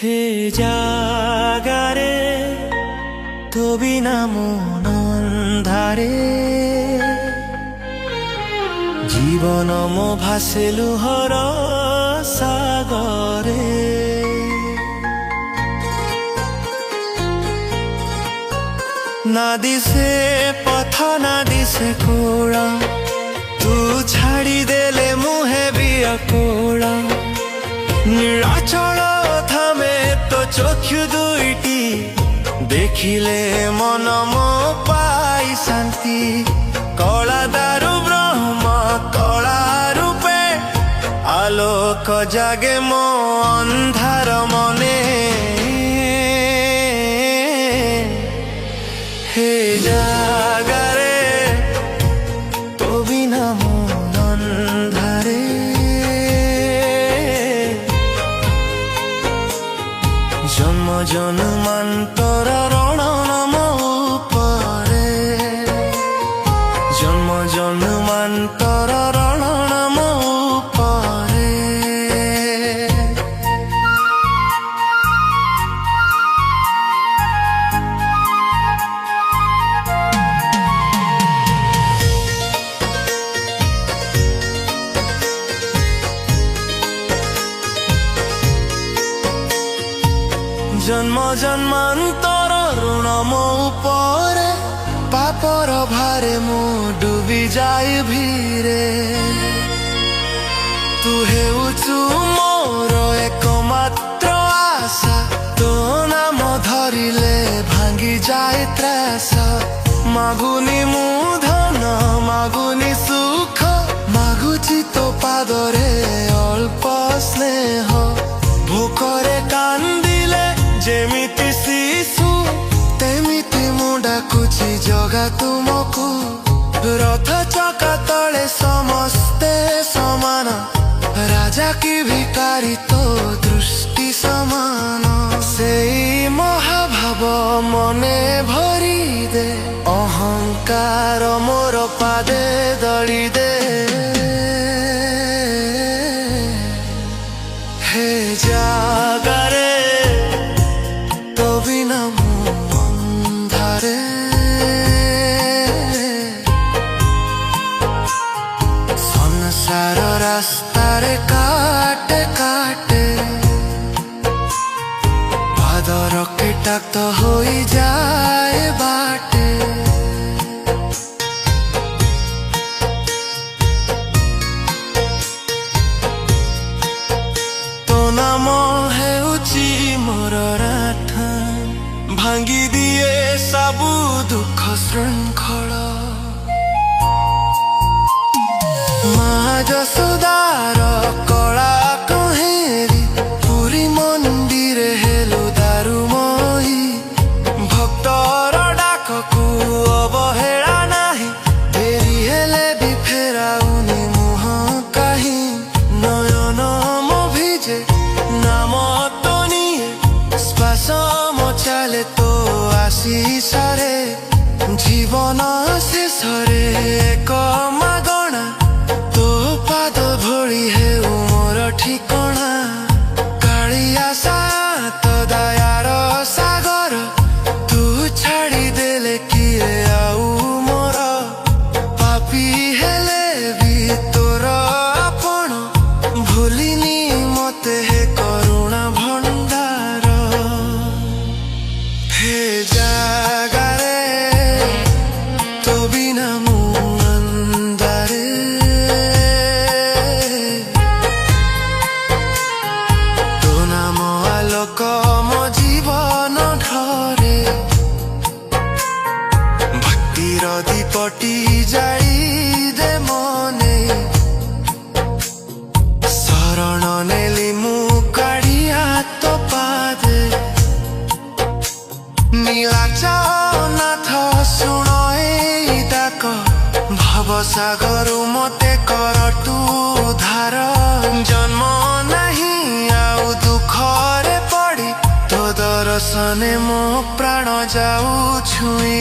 हे জাগারে তো বিনা মন অন্ধারে জীবন মো ভাসে লুহর সাগরে না দিশে পথ না দিশে কোড়া তু ছাড়ি দেলে মুহে বিয়া কোড়া নিরাচল থামে তো চক্ষু দুইটি দেখিলে মন মো পাই শান্তি কলা দারু ব্রহ্ম কলা রূপে আলোক জাগে মো অন্ধার মনে হে জাগারে তো বিনা মন অন্ধারে জন্ম জন্মান্তর রণ নম উপরে জন্ম জন্মান্তর রণ নম উপরে জন্ম জন্মান্তর ঋণ মো উপরে পাপর ভারে মু ডুবি যাই ভিড়ে তু হেউচু মোর একমাত্র আশা তো নাম ধরিলে ভাঙ্গি যায় ত্রাস মাগুনি মু ধন মাগুনি সুখ মাগুছি তো পাদরে অল্প স্নেহ ভোকরে কান্দিলে যেমিতি শিশু তেমিতি মু ডাকুছি জগা তুমকু রথ চকা তଳେ ସମସ୍ତେ ସମାନ রাজা কি ভিকারি তো দৃষ্টি সমান সেই মহাভাব মনে ভরি দে অহংকার মোর পাদে দଳି দে হে জাগারে তো বিনা মন অন্ধারে সংসার রাস্তারে কাটে কাটে পাদর কীটাক্ত হই যায় বাটে তো নাম হেউচি মোর রাঠা ভাঙ্গি দিয়ে সাবু দুঃখ শৃঙ্খল মা যশোদার কলা কহেরি পুরী মন্দিরে হেলু দারুময়ী ভক্তর ডাককু অবহেলা নাহি ফেরি হেলে বি ফেরাউনি মুহ কাহি নয়ন মো ভিজে নাম তো নিয়ে শ্বাস মো চালে তো আশিসরে জীবন শেষরে এক মাগଣା তো পাদ ভଳି ହେଉ ମୋର ଠିକଣା କାଳିଆ ସାତ ଦୟାର ସାଗର ତୁ ଛାଡ଼ି ଦେଲେ କିଏ ଆଉ ମୋର ପାପୀ ହେଲେ ବି ତୋର ଆପଣ ଭୁଲିନି ମତେ ହେ କରୁଣା ଭଣ୍ଡାର ହେ ଜାଗାରେ তো বিনা মন অন্ধারে তো নাম আলোক মো জীবন ঢরে ভক্তির দীপটি জাই দে মনে শরণ নেলি মু কাড়িয়া তো পাদে নীলাচনাথ শুণ এই ডাক ভবসাগরু মতে কর তু ধার জন্ম নাহি আউ দুঃখরে পড়ি তো দর্শনে মো প্রাণ যাউ ছুঁই